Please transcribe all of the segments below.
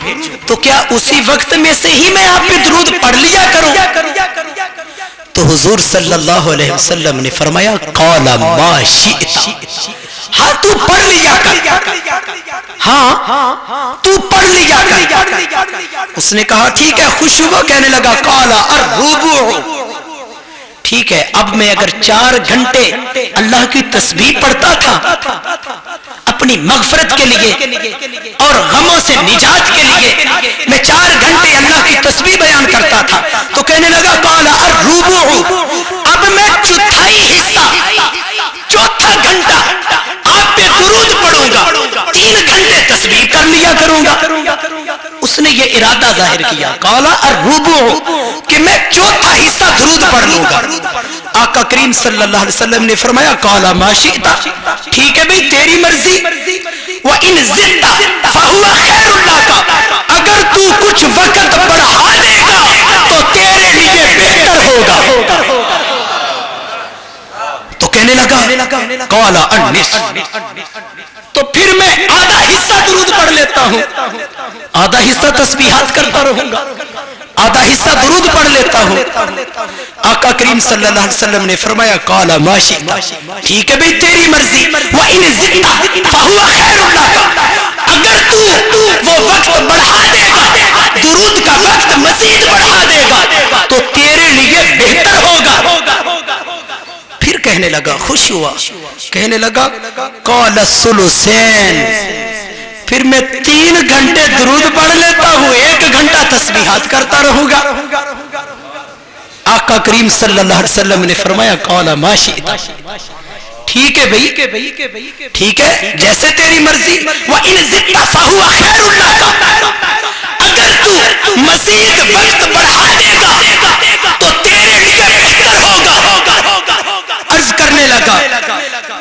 بھیجوں تو کیا اسی وقت میں سے ہی میں آپ پہ درود پڑھ لیا کروں؟ تو حضور صلی اللہ علیہ وسلم نے فرمایا قال ما شئت، ہاں تو پڑھ لیا کر، ہاں تو پڑھ لیا کر۔ اس نے کہا ٹھیک ہے، خوش ہوا، کہنے لگا قال الربع، ٹھیک ہے اب میں اگر 4 گھنٹے اللہ کی تسبیح پڑھتا تھا اپنی مغفرت کے لیے اور غموں سے نجات کے لیے، میں 4 گھنٹے اللہ کی تسبیح بیان کرتا تھا، تو کہنے لگا قال الربع، اب میں چوتھا گھنٹہ آپ پہ درود پڑھوں گا، 3 گھنٹے تسبیح کر لیا کروں گا۔ اس نے یہ ارادہ ظاہر کیا قال الربع کہ میں چوتھا حصہ درود پڑھ لوں گا۔ آقا کریم صلی اللہ علیہ وسلم نے فرمایا قال ما شئت، ٹھیک ہے بھئی تیری مرضی، وَإِن زِدْتَ فَهُوَ خَيْرٌ لَكَ، اگر تو کچھ وقت بڑھا دے گا تو تیرے لیے بہتر ہوگا۔ تو کہنے لگا قال النصف، تو پھر میں آدھا حصہ درود پڑھ لیتا ہوں، آدھا حصہ تسبیحات کرتا رہوں گا، آدھا حصہ درود پڑھ لیتا ہوں۔ آقا کریم صلی اللہ علیہ وسلم نے فرمایا قال ما شئت، ٹھیک ہے بھئی تیری مرضی، وَإِن زِدْتَ فَهُوَ خَيْرٌ لَكَ، اگر تو وہ وقت بڑھا دے گا، درود کا وقت مزید بڑھا دے گا تو تیرے لیے بہتر ہوگا۔ پھر کہنے لگا، خوش ہوا، کہنے لگا قال الثلثین، پھر میں 3 گھنٹے درود پڑھ لیتا ہوں، 1 گھنٹہ تسبیحات کرتا رہوں گا۔ آقا کریم صلی اللہ علیہ وسلم نے فرمایا قال ما شئت، ٹھیک ہے بھئی، ٹھیک ہے جیسے تیری مرضی، وَإِن زِدْتَ فَهُوَ خَيْرٌ لَكَ، اگر تو مزید وقت بڑھا دے گا تو تیرے لیے بہتر ہوگا۔ عرض کرنے لگا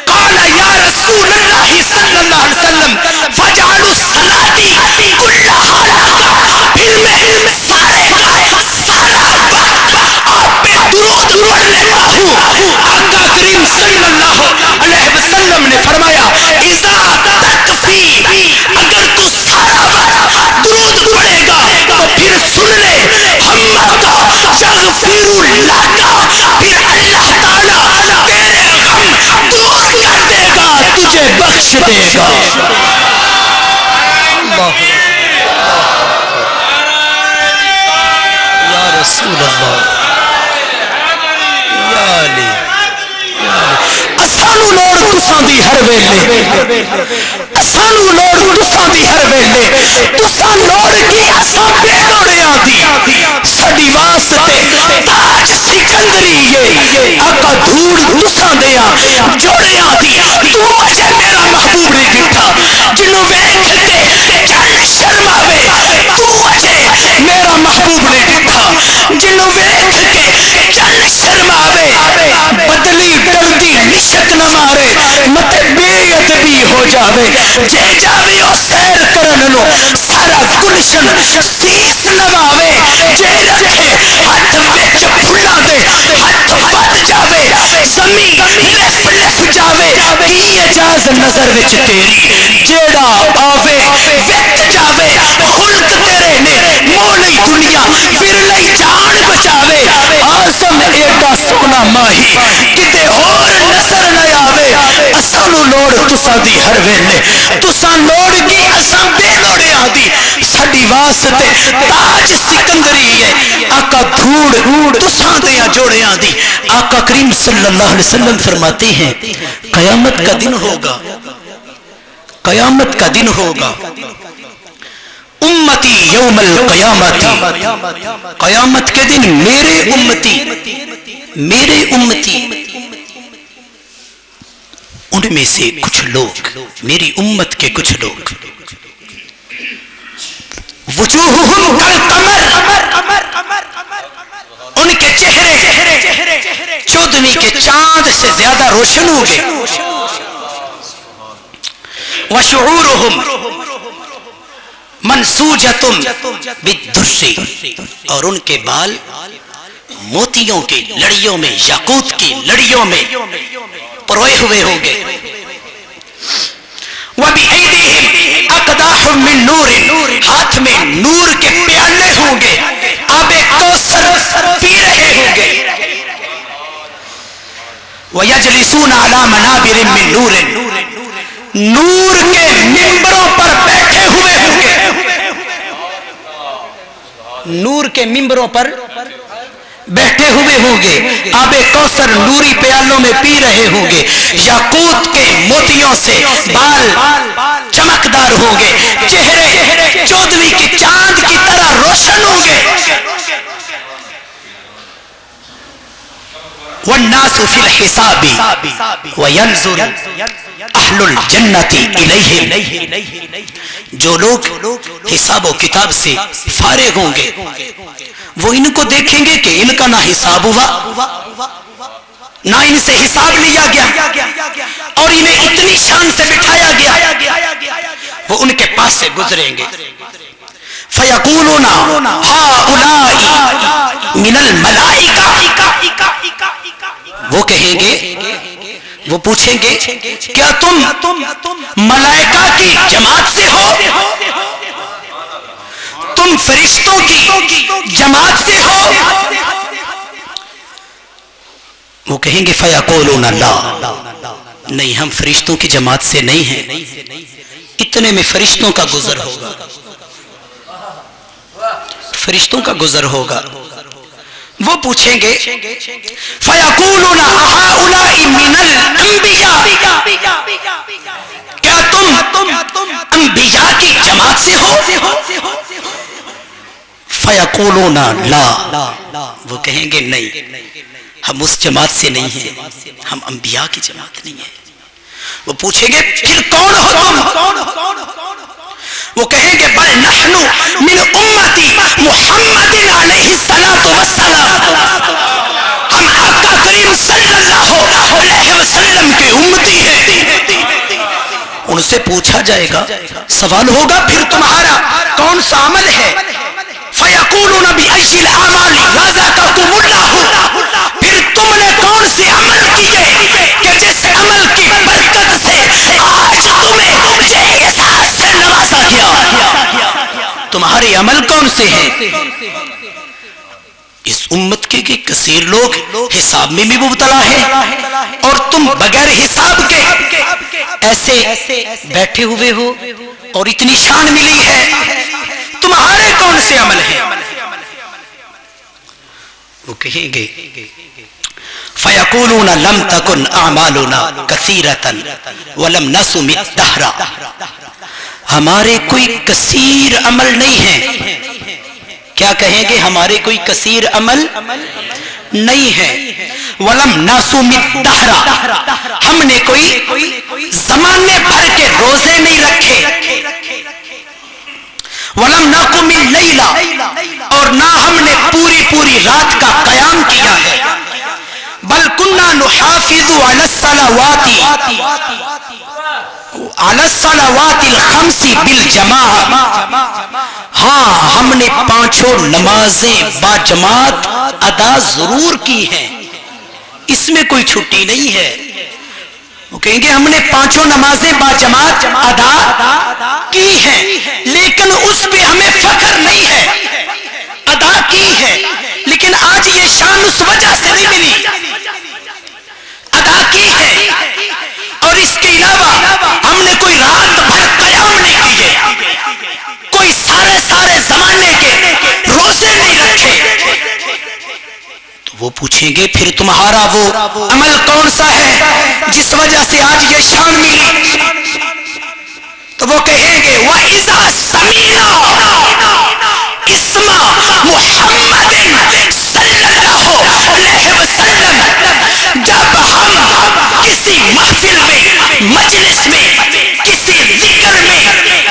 قال یا رسول اللہ صلی اللہ علیہ وسلم فَجْعَلُ صَلَاتِي كُلَّهَا لَكَ، پھر میں سارا وقت آپ پہ درود پڑھ لیتا ہوں۔ آقا کریم صلی اللہ علیہ وسلم نے فرمایا اذا تکفی، اگر تو سارا وقت درود پڑھے گا تو پھر سن لے ہم یغفر لک، پھر اللہ تعالیٰ تیرے غم دور کر دے گا، تجھے بخش دے گا۔ اللہ یا رسول اللہ یا علی، اسانو لوڑ تساں دی ہر ویلے، اسانو لوڑ تساں دی ہر ویلے، تساں لوڑ کی اساں بے لوڑیاں دی، ساڈی واسطے تاج سکندری ہے، آقا دھوڑ تساں دیاں جوڑیاں دی، تو اجے میرا محبوب نہیں ڈٹھا، جنوں ویکھ کے چل شرماوے، تو اجے میرا محبوب نہیں ڈٹھا، جنوں ویکھ کے چل شرماوے، بدلی ڈردی نشت نہ مارے، مت بے ادبی ہو جاوے، جے جاوے او سیر کرن لو سارا گلشن سیس نواوے، جے رکھے ہاتھ وچ پھلاں دے ہاتھ ود جاوے، زمین لف لف جاوے، کی اجاز نظر وچ تیری، جیڑا آوے وچ جاوے، خلق تیرے نے مولی دنیا ورلئی جان بچاوے، آزم ایڈا سونا ماہی کتے ہور نظر نہ آوے، اسانو لوڑ تساں دی ہر ویلے، تساں لوڑ کی اساں بے لوڑیاں دی، ساڈی واسطے تاج سکندری ہے، آقا دھوڑ تساں دیاں جوڑیاں دی۔ آقا کریم صلی اللہ علیہ وسلم فرماتے ہیں قیامت کا دن ہوگا، قیامت کا دن ہوگا، امتی یوم القیامت، قیامت کے دن میرے امتی ان میں سے کچھ لوگ، میری امت کے کچھ لوگ، وجوہہم کالقمر، ان کے چہرے چودنی کے چاند سے زیادہ روشن ہو گئے، وشعورہم منسوجۃ بالدر، اور ان کے بال موتیوں کی لڑیوں میں، یاقوت کی لڑیوں میں پروئے ہوئے ہوں گے، وَبِأَيْدِهِمْ أَقْدَاحٌ من نور, ہاتھ میں نور کے پیالے ہوں گے, آب کوثر پی رہے ہوں گے. وَيَجْلِسُونَ عَلَى مَنَابِرٍ مِّن نُورٍ, نور کے ممبروں پر بیٹھے ہوئے ہوں گے, نور کے ممبروں پر بیٹھے ہوئے ہوں گے, آب کوثر نوری پیالوں میں پی رہے ہوں گے, یاقوت کے موتیوں سے بال چمکدار ہوں گے, چہرے چودھویں کے چاند کی طرح روشن ہوں گے. وَالنَّاسُ فِي الْحِسَابِ وَيَنْظُرُ اہل الجنت الیہم, جو لوگ حساب و کتاب سے فارغ ہوں گے وہ ان کو دیکھیں گے کہ ان کا نہ حساب ہوا, نہ ان سے حساب لیا گیا, اور انہیں اتنی شان سے بٹھایا گیا, وہ ان کے پاس سے گزریں گے. فَيَقُولُونَ هَؤُلَاءِ مِنَ الْمَلَائِكَةِ, وہ کہیں گے, وہ پوچھیں گے کیا تم ملائکہ کی جماعت سے ہو, تم فرشتوں کی جماعت سے ہو؟ وہ کہیں گے فَيَقُولُونَ لَا, نہیں ہم فرشتوں کی جماعت سے نہیں ہیں. اتنے میں فرشتوں کا گزر ہوگا, فرشتوں کا گزر ہوگا. وہ پوچھیں گے فَيَقُولُونَ أَهَؤُلَاءِ مِنَ الْأَنْبِيَاءِ, کیا تم انبیاء کی جماعت سے ہو؟ فَيَقُولُونَ لَا, وہ کہیں گے نہیں ہم اس جماعت سے نہیں ہیں, ہم انبیاء کی جماعت نہیں ہیں. وہ پوچھیں گے پھر کون ہو تم؟ وہ کہیں گے بل نحن من امتی محمد علیہ الصلوۃ والسلام, ہم آقا کریم صلی اللہ علیہ وسلم کے امتی ہیں. ان سے پوچھا جائے گا, سوال ہوگا پھر تمہارا کون سا عمل ہے؟ فَيَقُولُونَ بِأَيِّ الْأَعْمَالِ رَزَقَكُمُ اللَّهُ, پھر تم نے کون سے عمل کیے کہ جس عمل کی برکت سے آج تمہیں یہ احساس سے نوازا گیا, تمہارے عمل کون سے ہیں؟ اس امت کے کثیر لوگ حساب میں بھی مبتلا ہیں, اور تم بغیر حساب کے ایسے بیٹھے ہوئے ہو اور اتنی شان ملی ہے, تمہارے کون سے عمل ہیں؟ وہ کہیں گے فَيَقُولُونَ لَمْ تَكُنْ أَعْمَالُنَا كَثِيرَةً وَلَمْ نَصُمِ الدَّهْرَ, ہمارے کوئی کثیر عمل نہیں ہے. کیا کہیں گے؟ ہمارے کوئی کثیر عمل نہیں ہے. وَلَمْ نَصُمِ الدَّهْرَ, ہم نے کوئی زمانے بھر کے روزے نہیں رکھے. وَلَمْ نَقُمِ اللَّيْلَ, اور نہ ہم نے پوری رات کا قیام کیا ہے. بل كنا نحافظ على الصلوات الخمس بالجماعة, ہاں ہم نے پانچوں نمازیں با جماعت ادا ضرور کی ہیں, اس میں کوئی چھٹی نہیں ہے. وہ کہیں گے ہم نے پانچوں نمازیں با جماعت ادا کی ہیں, لیکن اس پہ ہمیں فخر نہیں ہے. ادا کی ہے لیکن آج یہ شان اس وجہ سے نہیں ملی. ادا کی ہے, اور اس کے علاوہ ہم نے کوئی رات بھر قیام نہیں کیے, کوئی سارے زمانے کے روزے نہیں رکھے. تو وہ پوچھیں گے پھر تمہارا وہ عمل کون سا ہے جس وجہ سے آج یہ شان ملی؟ تو وہ کہیں گے وَإِذَا سَمِعْنَا اسم محمد صلی اللہ علیہ وسلم, جب ہم کسی محفل میں, مجلس میں, کسی ذکر میں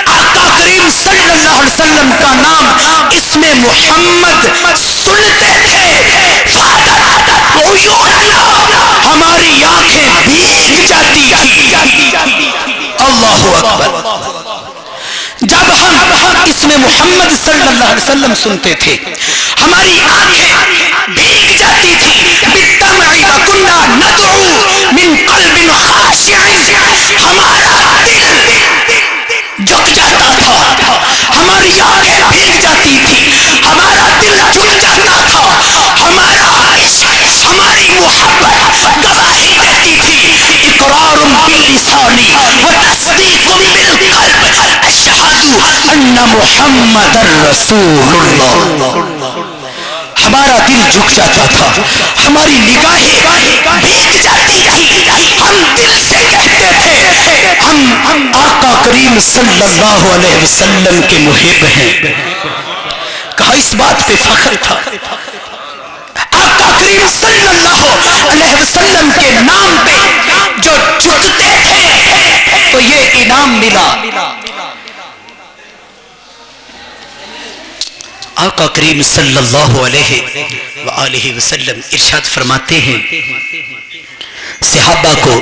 آقا کریم صلی اللہ علیہ وسلم کا نام اسم محمد سنتے تھے, ہماری آنکھیں بھیگ جاتی تھی. اللہ اکبر. جب ہم اسم محمد صلی اللہ علیہ وسلم سنتے تھے ہماری آنکھیں بھیگ جاتی تھی. بالدمع وكنا ندعو من قلب خاشع, ہمارا دل جھک جاتا تھا ہماری آنکھیں بھیگ جاتی تھی، ہمارا دل جھک جاتا تھا، ہمارا عشق، ہماری محبت گواہی دیتی تھی. اقرار باللسان و تصدیق بالقلب، اشہد ان محمد رسول اللہ. ہمارا دل جھک جاتا تھا، ہماری نگاہیں بھیگ جاتی تھی، ہم دل سے کہتے تھے ہم آقا کریم صلی اللہ علیہ وسلم کے محب ہیں. کہا اس بات پہ فخر تھا. آقا کریم صلی اللہ علیہ وسلم کے نام پہ جو جھکتے تھے تو یہ انعام ملا. آقا کریم صلی اللہ علیہ وآلہ وسلم ارشاد فرماتے ہیں، صحابہ کو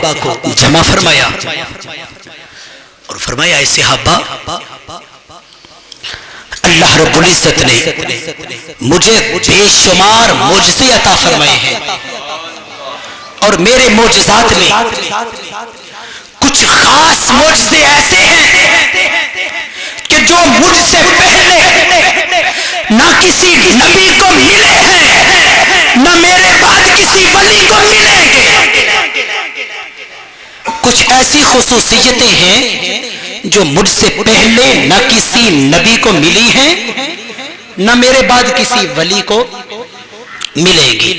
جمع فرمایا اور فرمایا اے صحابہ، اللہ رب العزت نے مجھے بے شمار معجزے عطا فرمائے ہیں، اور میرے معجزات میں کچھ خاص معجزے ایسے ہیں کہ جو مجھ سے پہلے نہ کسی نبی کو ملے ہیں، نہ میرے بعد کسی ولی کو ملیں گے. کچھ ایسی خصوصیتیں ہیں جو مجھ سے پہلے نہ کسی نبی کو ملی ہیں، نہ میرے بعد کسی ولی کو ملیں گی.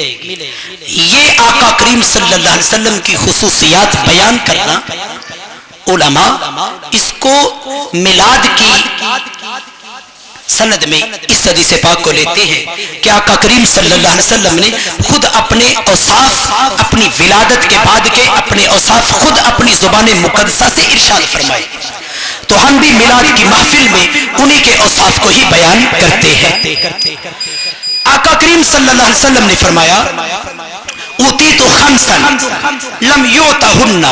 یہ آقا کریم صلی اللہ علیہ وسلم کی خصوصیات بیان کرنا، علماء اس کو میلاد کی سند میں اس حدیث پاک کو لیتے ہیں کہ آقا کریم صلی اللہ علیہ وسلم نے خود اپنے اوصاف، اپنی ولادت کے بعد کے اپنے اوصاف خود اپنی زبان مقدسہ سے ارشاد فرمائے. تو ہم بھی میلاد کی محفل میں انہی کے اوصاف کو ہی بیان کرتے ہیں. آقا کریم صلی اللہ علیہ وسلم نے فرمایا، اوتیت خمسا لم یؤتہن،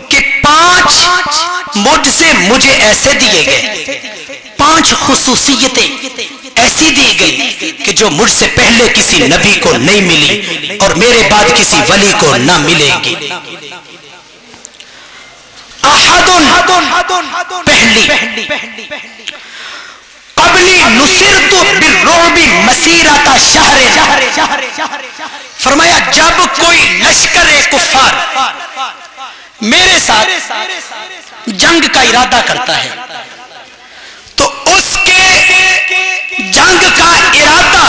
کہ 5 معجزے مجھے ایسے دیے گئے، 5 خصوصیتیں ایسی دی گئی کہ جو مجھ سے پہلے کسی نبی کو نہیں ملی اور میرے بعد کسی ولی کو نہ ملے گی. پہلی، قبلی نصرت بالرعب مسیرۃ شہر. فرمایا جب کوئی لشکر کفار میرے ساتھ جنگ کا ارادہ کرتا ہے تو اس کے جنگ کا ارادہ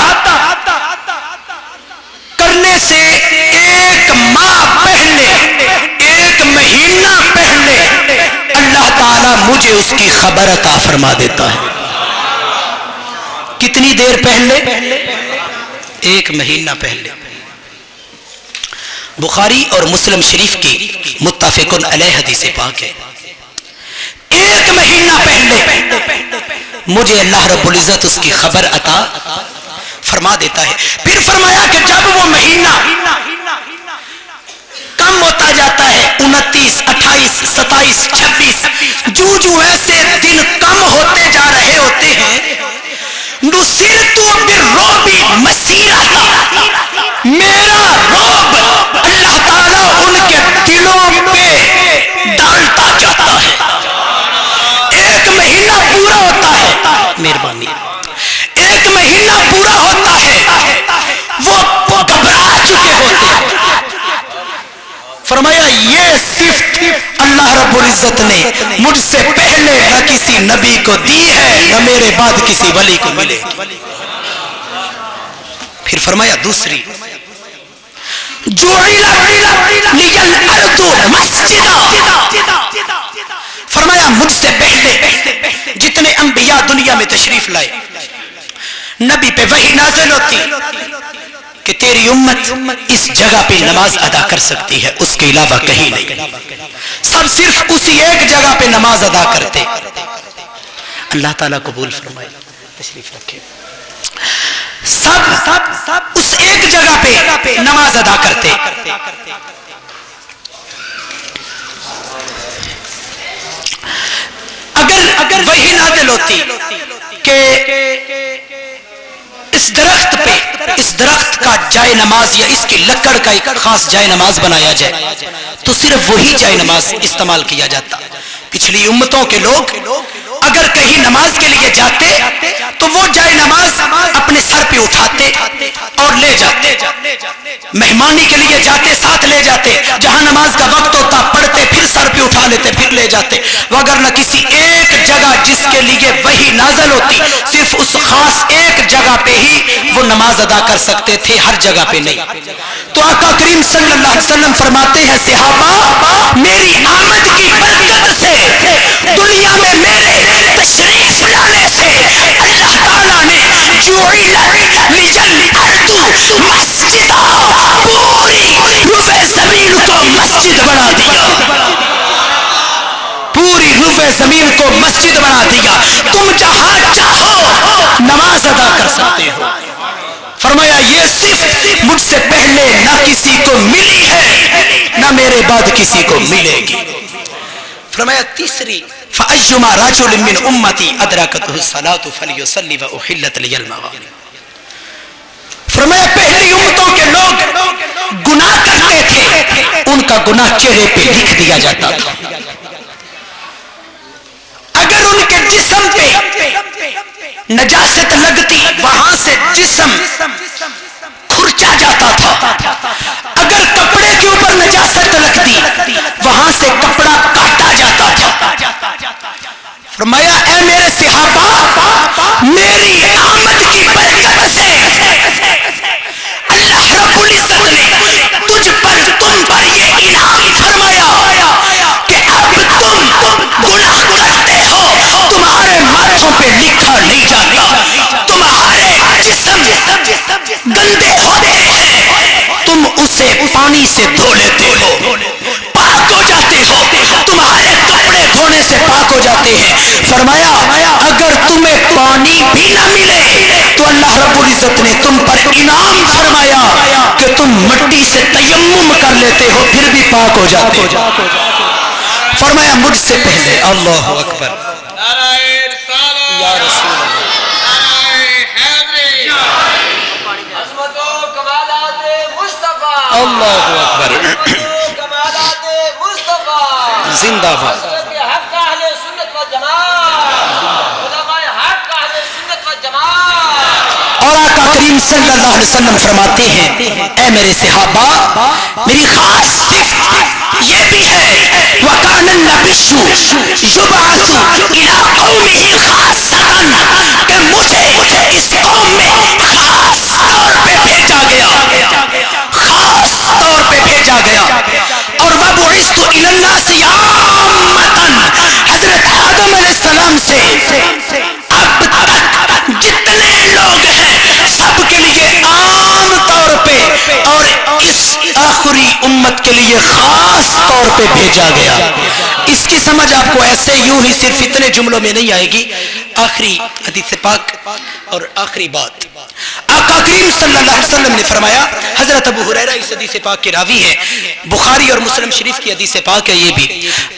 کرنے سے 1 ماہ پہلے، 1 مہینہ پہلے اللہ تعالیٰ مجھے اس کی خبر عطا فرما دیتا ہے. کتنی دیر پہلے؟ 1 مہینہ پہلے. بخاری اور مسلم شریف کی متفق علیہ حدیث پاک ہے. 1 مہینہ پہلے مجھے اللہ رب العزت اس کی خبر عطا فرما دیتا ہے. پھر فرمایا کہ جب وہ مہینہ کم ہوتا جاتا ہے، 29، 28، 27، 26، جو ایسے دن کم ہوتے جا رہے ہوتے ہیں، نصرت بالرعب مسیرۃ، میرا رعب اللہ تعالیٰ ان کے دلوں پہ ڈالتا جاتا ہے. 1 مہینہ پورا ہوتا ہے، مہربانی، 1 مہینہ پورا ہوتا ہے، وہ گھبرا چکے ہوتے ہیں. فرمایا یہ صرف اللہ رب العزت نے مجھ سے پہلے نہ کسی نبی کو دی ہے، نہ میرے بعد کسی ولی کو ملے گی. پھر فرمایا دوسری، جُعِلَتْ لِيَ الْأَرْضُ مَسْجِدًا. فرمایا مجھ سے پہلے جتنے انبیاء دنیا میں تشریف لائے، نبی پہ وحی نازل ہوتی کہ تیری امت اس جگہ پہ نماز ادا کر سکتی ہے، اس کے علاوہ کہیں نہیں. سب صرف اسی ایک جگہ پہ نماز ادا کرتے. اللہ تعالیٰ قبول فرمائے، تشریف رکھے. سب اس ایک جگہ پہ نماز ادا کرتے. اگر وحی نازل ہوتی کہ اس درخت کا جائے نماز یا اس کی لکڑ کا ایک خاص جائے نماز بنایا جائے تو صرف وہی جائے نماز استعمال کیا جاتا. پچھلی امتوں کے لوگ اگر کہیں نماز کے لیے جاتے تو وہ جائے نماز اپنے سر پہ اٹھاتے اور لے جاتے، مہمانی کے لیے جاتے ساتھ لے جاتے، جہاں نماز کا وقت ہوتا پڑھتے پھر سر پہ اٹھا لیتے پھر لے جاتے، وگرنہ کسی ایک جگہ جس کے لیے وحی نازل ہوتی صرف اس خاص ایک جگہ پہ ہی وہ نماز ادا کر سکتے تھے، ہر جگہ پہ نہیں۔ تو آقا کریم صلی اللہ علیہ وسلم فرماتے ہیں صحابہ میری آمد کی برکت سے، دنیا میں میرے تشریف لانے سے اللہ تعالیٰ نے جعلت لجل ارض مسجدہ، پوری ربع زمین کو مسجد بنا دیا، پوری ربع زمین کو مسجد بنا دیا، تم جہاں چاہو نماز ادا کر سکتے ہو۔ فرمایا یہ صرف مجھ سے پہلے نہ کسی کو ملی ہے نہ میرے بعد کسی کو ملے گی۔ فرمایا تیسری فَأَيُّمَا رَجُلٍ مِّنْ أُمَّتِي أَدْرَكَتْهُ الصَّلَاةُ فَلْيُصَلِّ وَأُحِلَّتْ لِيَ الْمَغَانِمُ۔ فرمایا پہلی امتوں کے لوگ گناہ کرتے تھے، ان کا گناہ چہرے پہ لکھ دیا جاتا تھا، اگر ان کے جسم پہ نجاست لگتی وہاں سے جسم کھرچا جاتا تھا، اگر کپڑے کے اوپر نجاست لگتی وہاں سے کپڑا کاٹا جاتا تھا۔ فرمایا اے میرے صحابہ میری آمد کی برکت سے اللہ رب العزت نے تجھ پر تم پر یہ انعام فرمایا کہ اب تم گناہ کرتے ہو تمہارے ماتھوں پہ لکھا نہیں جاتا، تمہارے جسم گندے ہوتے ہیں تم اسے پانی سے دھو لیتے ہو، پاک ہو جاتے ہو، تمہارے کپڑے دھونے سے پاک ہو جاتے ہیں۔ فرمایا اگر تمہیں پانی بھی نہ ملے تو اللہ رب العزت نے تم پر انعام فرمایا کہ تم مٹی سے تیمم کر لیتے ہو پھر بھی پاک ہو جاتے ہو۔ فرمایا مجھ سے پہلے اللہ اکبر یا رسول اللہ اکبر زندہ باد۔ اور آقا کریم صلی اللہ علیہ وسلم فرماتے ہیں اے میرے صحابہ میری خاص صفت یہ بھی ہے وَكَانَ النَّبِيُّ يُبْعَثُ إِلَىٰ قَوْمِهِ خَاصَّةً کہ مجھے اس قوم میں خاص طور پہ بھیجا گیا، خاص طور پہ بھیجا گیا۔ اور وَبُعِثْتُ إِلَى النَّاسِ عَامَّةً حضرت آدم علیہ السلام سے اب تک جتنے لوگ ہیں سب کے لیے عام طور پہ اور اس آخری امت کے لیے خاص طور پہ بھیجا گیا۔ اس کی سمجھ آپ کو ایسے یوں ہی صرف اتنے جملوں میں نہیں آئے گی۔ آخری حدیث پاک اور آخری بات آقا کریم صلی اللہ علیہ وسلم نے فرمایا، حضرت ابو ہریرہ اس حدیث پاک کے راوی ہیں، بخاری اور مسلم شریف کی حدیث پاک ہے یہ بھی۔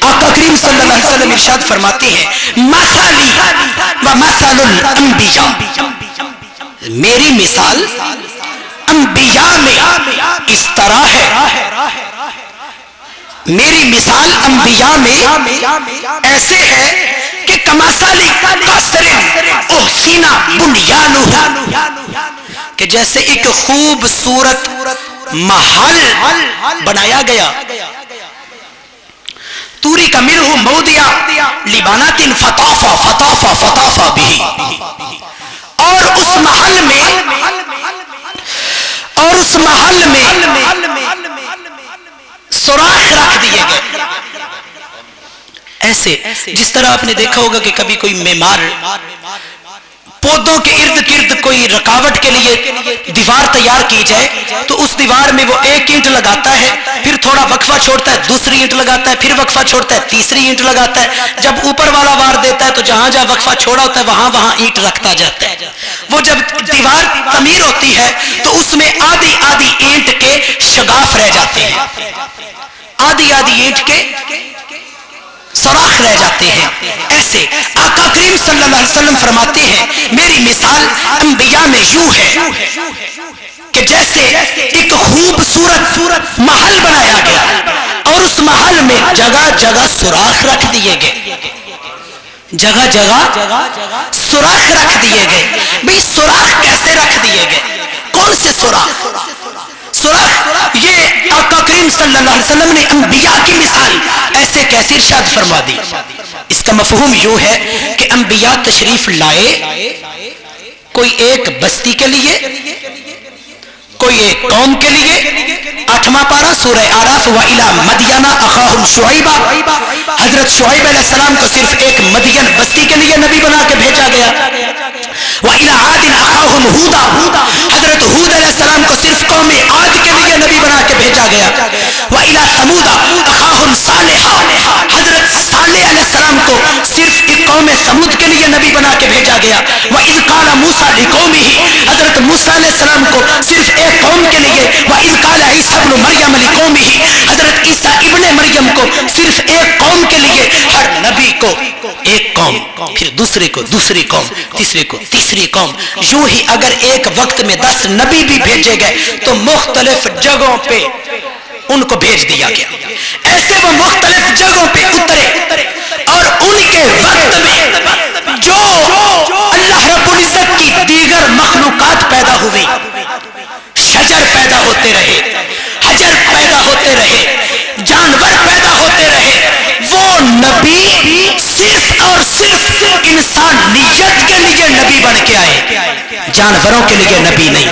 آقا کریم صلی اللہ علیہ وسلم ارشاد فرماتے ہیں مثلی و مثل الانبیاء، میری مثال انبیاء میں اس طرح ہے، میری مثال انبیاء میں ایسے ہے کہ کمثل قصر احسن بنیانہ، کہ جیسے ایک خوبصورت محل بنایا گیا، توری کا منہ موضع لبانات فطاف به، اور اس محل میں سوراخ رکھ دیے گئے، ایسے جس طرح آپ نے دیکھا ہوگا کہ کبھی کوئی معمار پودوں کے ارد گرد کوئی رکاوٹ کے لیے دیوار تیار کی جائے تو اس دیوار میں وہ ایک اینٹ لگاتا ہے، پھر تھوڑا وقفہ چھوڑتا ہے، دوسری اینٹ لگاتا ہے، پھر وقفہ چھوڑتا ہے، تیسری اینٹ لگاتا ہے، جب اوپر والا وار دیتا ہے تو جہاں جہاں وقفہ چھوڑا ہوتا ہے وہاں وہاں اینٹ رکھتا جاتا ہے۔ وہ جب دیوار تعمیر ہوتی ہے تو اس میں آدھی آدھی اینٹ کے شگاف رہ جاتے ہیں، آدھی آدھی اینٹ کے سوراخ رہ جاتے ہیں۔ ایسے آقا کریم صلی اللہ علیہ وسلم فرماتے ہیں میری مثال انبیاء میں یوں ہے کہ جیسے ایک خوبصورت محل بنایا گیا اور اس محل میں جگہ جگہ سوراخ رکھ دیے گئے، جگہ جگہ سوراخ رکھ دیے گئے. بھی سوراخ کیسے رکھ دیے گئے؟ کون سے سوراخ؟ سوراخ یہ آقا کریم صلی اللہ علیہ وسلم نے انبیاء کی مثال ایسے کیسے ارشاد فرما دی. اس کا مفہوم یوں ہے کہ انبیاء تشریف لائے کوئی ایک بستی کے لیے، کوئی ایک قوم کے لیے. 8واں پارہ سورہ اعراف. وَإِلَى مَدْيَنَ أَخَاهُمْ شُعَيْبًا. حضرت شعیب علیہ السلام کو صرف ایک مدین بستی کے لیے نبی بنا کے بھیجا گیا. وَإِلَى عَادٍ أَخَاهُمْ هُودًا. حضرت ہود علیہ السلام کو صرف قوم عاد کے لیے نبی بنا کے بھیجا گیا. وَإِلَى ثَمُودَ أَخَاهُمْ صَالِحًا. حضرت صالح علیہ السلام کو صرف ایک قوم سمود کے لیے نبی بنا کے بھیجا گیا. وَإِذْ قَالَ مُوسَىٰ لِقَوْمِهِ. حضرت موسیٰ علیہ السلام کو صرف ایک قوم کے لیے. وَإِذْ قَالَ عِيسَىٰ ابْنُ مَرْيَمَ لِقَوْمِهِ. حضرت عیسیٰ ابن مریم کو صرف ایک قوم کے لیے. ہر نبی کو ایک قوم، پھر دوسرے کو دوسری قوم، تیسرے کو تیسری قوم. یوں ہی اگر ایک وقت میں 10 نبی بھی بھیجے گئے تو مختلف جگہوں پہ ان کو بھیج دیا گیا. ایسے وہ مختلف جگہوں پہ اترے اور ان کے وقت میں جو اللہ رب العزت کی دیگر مخلوقات پیدا ہوئی، شجر پیدا ہوتے رہے، حجر پیدا ہوتے رہے، جانور پیدا ہوتے رہے، وہ نبی صرف اور صرف انسانیت کے لیے نبی بن کے آئے. جانوروں کے لیے نبی نہیں،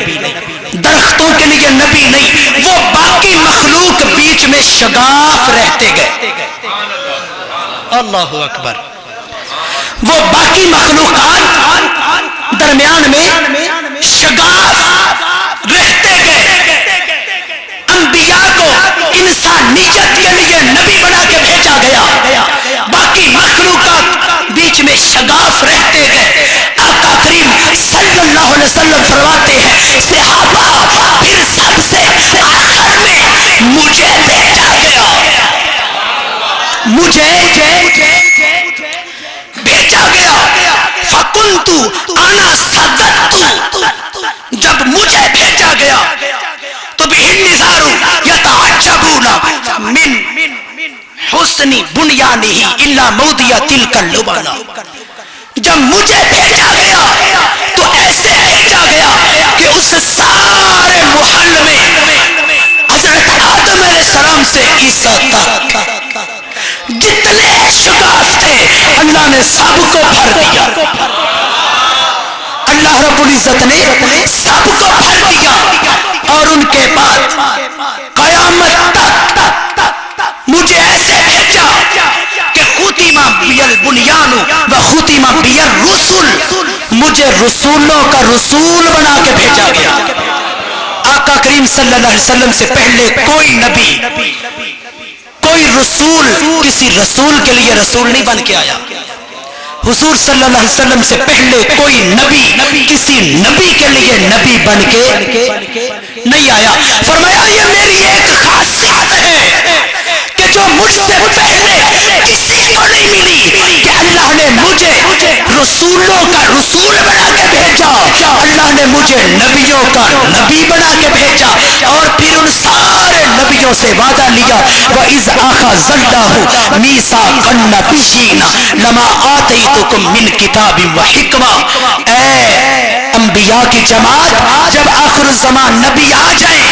درختوں کے لیے نبی نہیں. وہ باقی مخلوق بیچ میں شگاف رہتے گئے. اللہ اکبر. وہ باقی مخلوقات درمیان میں شگاف رہتے گئے. انبیاء کو انسانیت کے لیے نبی بنا کے بھیجا گیا. باقی مخلوقات بیچ میں شگاف رہتے گئے. آقا کریم صلی اللہ علیہ وسلم فرماتے ہیں صحابہ پھر سب سے آخر میں مجھے بھیجا گیا. مجھے بھیجا گیا. فَكُنْتُ أَنَا صَدَّقْتُ. جب مجھے بھیجا گیا تو بِهِ النِّظَارُ يَتَعَجَّبُونَ مِنْ حُسْنِ بُنْيَانِهِ إِلَّا مَوْضِعَ تِلْكَ اللُّبَانَ. جب مجھے بھیجا گیا تو ایسے بھیجا گیا کہ اس سارے محل میں حضرت آدم علیہ السلام سے عیسیٰ تک جتنے شگاف تھے اللہ نے سب کو بھر دیا. اللہ رب العزت نے سب کو بھر دیا. اور ان کے بعد قیامت تک مجھے ایسے بھیجا کہ ختم بی البنیان و ختم بی الرسل. مجھے رسولوں کا رسول بنا کے بھیجا گیا. آقا کریم صلی اللہ علیہ وسلم سے پہلے کوئی نبی، کوئی رسول کسی رسول کے لیے رسول نہیں بن کے آیا. حضور صلی اللہ علیہ وسلم سے پہلے کوئی نبی کسی نبی کے لیے نبی بن کے نہیں آیا. فرمایا یہ میری ایک خاصیت ہے کہ جو مجھ سے پہلے کسی کو نہیں ملی کہ اللہ نے مجھے رسولوں کا رسول بنا کے بھیجا. اللہ نے مجھے نبیوں کا نبی بنا کے بھیجا. اور پھر ان سارے نبیوں سے وعدہ لیا وَإِذْ أَخَذَ مِيثَاقَ النَّبِيِّينَ لَمَا آتَيْتُكُم مِّن كِتَابٍ وَحِكْمَةٍ. اے انبیاء کی جماعت، جب آخر الزمان نبی آ جائیں،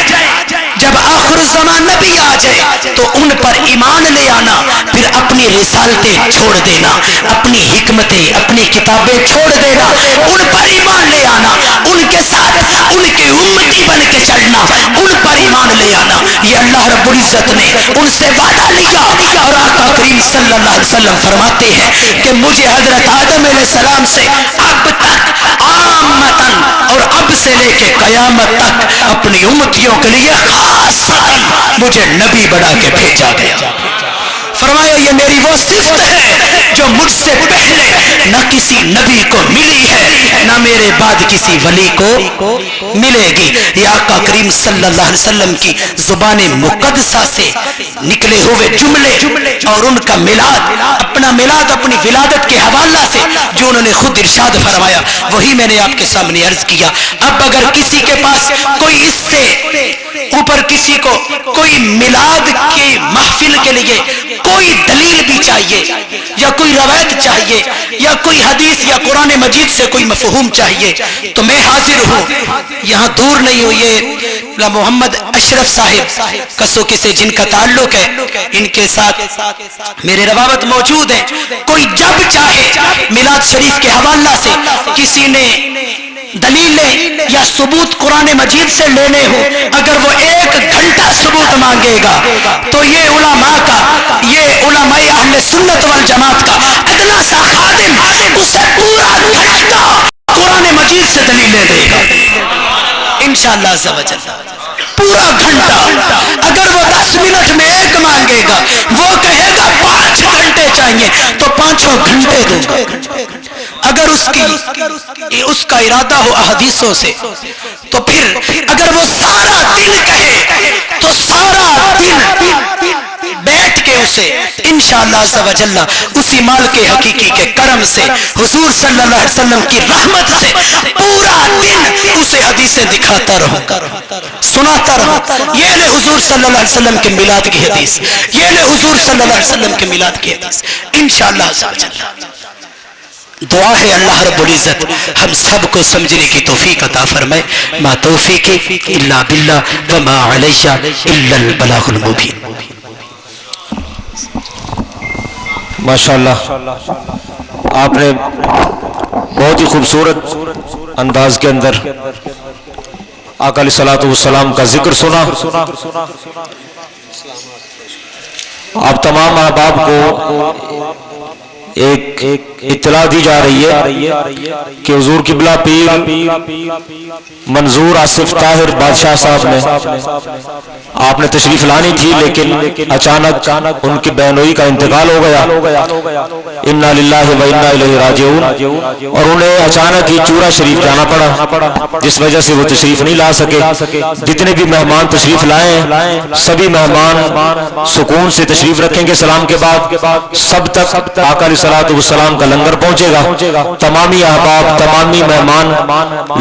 جب آخر الزمان نبی آ جائے تو ان پر ایمان لے آنا، پھر اپنی رسالتیں چھوڑ دینا، اپنی حکمتیں، اپنی کتابیں چھوڑ دینا، ان پر ایمان لے آنا، ان کے ساتھ ان کے امتی بن کے چلنا، ان پر ایمان لے آنا. یہ اللہ رب العزت نے ان سے وعدہ لیا. اور آقا کریم صلی اللہ علیہ وسلم فرماتے ہیں کہ مجھے حضرت آدم علیہ السلام سے اب تک عامتاً اور اب سے لے کے قیامت تک اپنی امتیوں کے لیے خاصتاً مجھے نبی بنا کے بھیجا گیا. فرمایا یہ میری وہ صفت ہے جو مجھ سے پہلے نہ کسی نبی کو ملی ہے، نہ میرے بعد کسی ولی کو ملے گی. یہ آقا کریم صلی اللہ علیہ وسلم کی زبان مقدسہ سے نکلے ہوئے جملے اور ان کا میلاد، اپنا میلاد اپنی ولادت کے حوالہ سے جو انہوں نے خود ارشاد فرمایا وہی میں نے آپ کے سامنے عرض کیا. اب اگر کسی کے پاس کوئی اس سے اوپر کسی کو کوئی میلاد کی محفل کے لیے کوئی دلیل بھی چاہیے یا کوئی روایت چاہیے یا کوئی حدیث یا قرآن مجید سے کوئی مفہوم چاہیے تو میں حاضر ہوں. یہاں دور نہیں ہوں، یہ محمد اشرف صاحب کسوکی سے جن کا تعلق ہے، ان کے ساتھ میرے روابط موجود ہیں. کوئی جب چاہے میلاد شریف کے حوالہ سے کسی نے دلیلیں یا ثبوت قرآن مجید سے لینے ہو، اگر وہ 1 گھنٹہ ثبوت مانگے گا تو یہ علماء کا، یہ علماء اہل سنت والجماعت کا ادنا سا خادم اسے پورا گھنٹہ قرآن مجید سے دلیلیں دے گا انشاءاللہ عز و جل. پورا گھنٹہ. اگر وہ 10 منٹ میں 1 مانگے گا، وہ کہے گا 5 گھنٹے چاہیے تو 5 گھنٹے دوں گا. اگر اس کا ارادہ ہو احادیثوں سے تو پھر اگر وہ سارا دن کہے تو سارا دن بیٹھ کے اسے انشاءاللہ عز و جل اسی مالک حقیقی کے کرم سے، حضور صلی اللہ علیہ وسلم کی رحمت سے پورا دن اسے حدیثیں دکھاتا رہو، سناتا رہو. یہ لے حضور صلی اللہ علیہ وسلم کے میلاد کی حدیث، یہ لے حضور صلی اللہ علیہ وسلم کے میلاد کی حدیث انشاءاللہ عز و جل. دعا ہے اللہ رب العزت ہم سب کو سمجھنے کی توفیق عطا فرمائے. ما توفیقی الا باللہ وما علیہ الا البلاغ المبین. ماشاءاللہ آپ نے بہت ہی خوبصورت انداز کے اندر آقا علیہ الصلوۃ والسلام کا ذکر سنا. آپ تمام احباب کو ایک اطلاع دی جا رہی ہے کہ حضور قبلہ پیر منظور آصف طاہر بادشاہ صاحب نے آپ نے تشریف لانی تھی، لیکن اچانک ان کی بہنوئی کا انتقال ہو گیا. انا للہ و انا الیہ راجعون. اور انہیں اچانک ہی چورا شریف جانا پڑا، جس وجہ سے وہ تشریف نہیں لا سکے. جتنے بھی مہمان تشریف لائے سبھی مہمان سکون سے تشریف رکھیں گے. سلام کے بعد سب تک آقا علیہ الصلوۃ والسلام کا لنگر پہنچے گا. تمامی احباب تمامی مہمان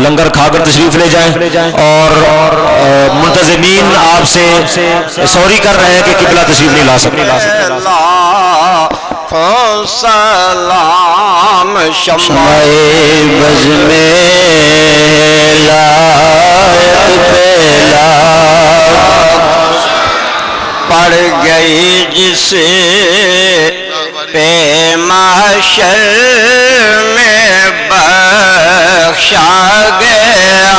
لنگر کھا کر تشریف لے جائیں. اور منتظمین آپ سے سوری کر رہے ہیں کہ قبلہ تشریف نہیں لا سکتے. سلام شمع بز میں لائق پہلا پڑ گئی جس پہ محشر میں بخشا گیا.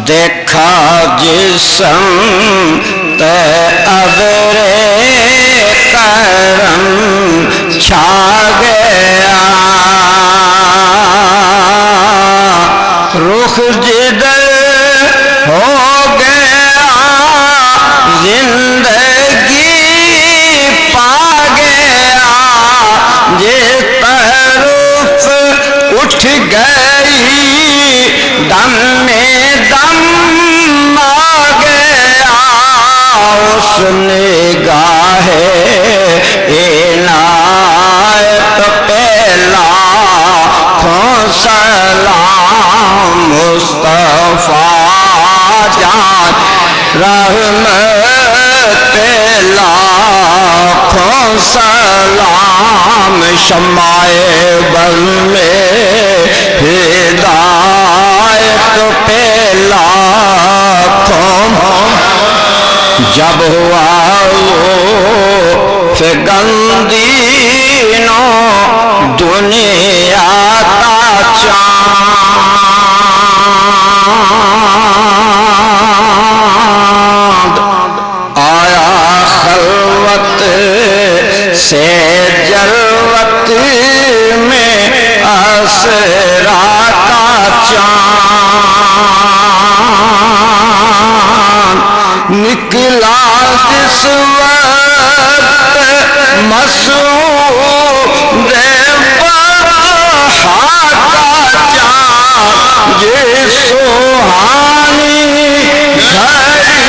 دیکھا جسم ابر کرم چھا گیا. رخ جدھر ہو گیا زندگی پا گیا. جس طرف اٹھ گئی دم میں دم آ گیا. اس نگاہ عنایت پہلا سلام مصطفیٰ جان رحمت لاکھوں سلام شمع بز میں ہدایت پہ لاکھوں. جب ہوا وہ فگندینوں دنیا کا چاند آیا خلوت سے جلوت میں اسرا کا چاند نکلا جس وقت مسعود برہا کا چاند یہ سوہانی گھڑی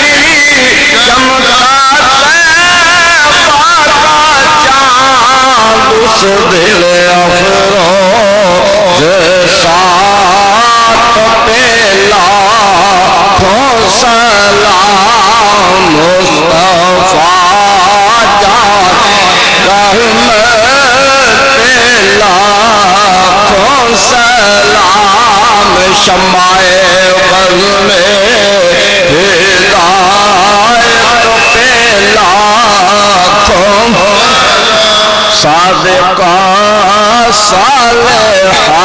چمکا طیبہ کا چاند اس دل افروز ساتھ کا صالحہ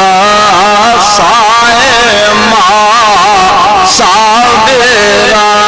صائمہ صابرہ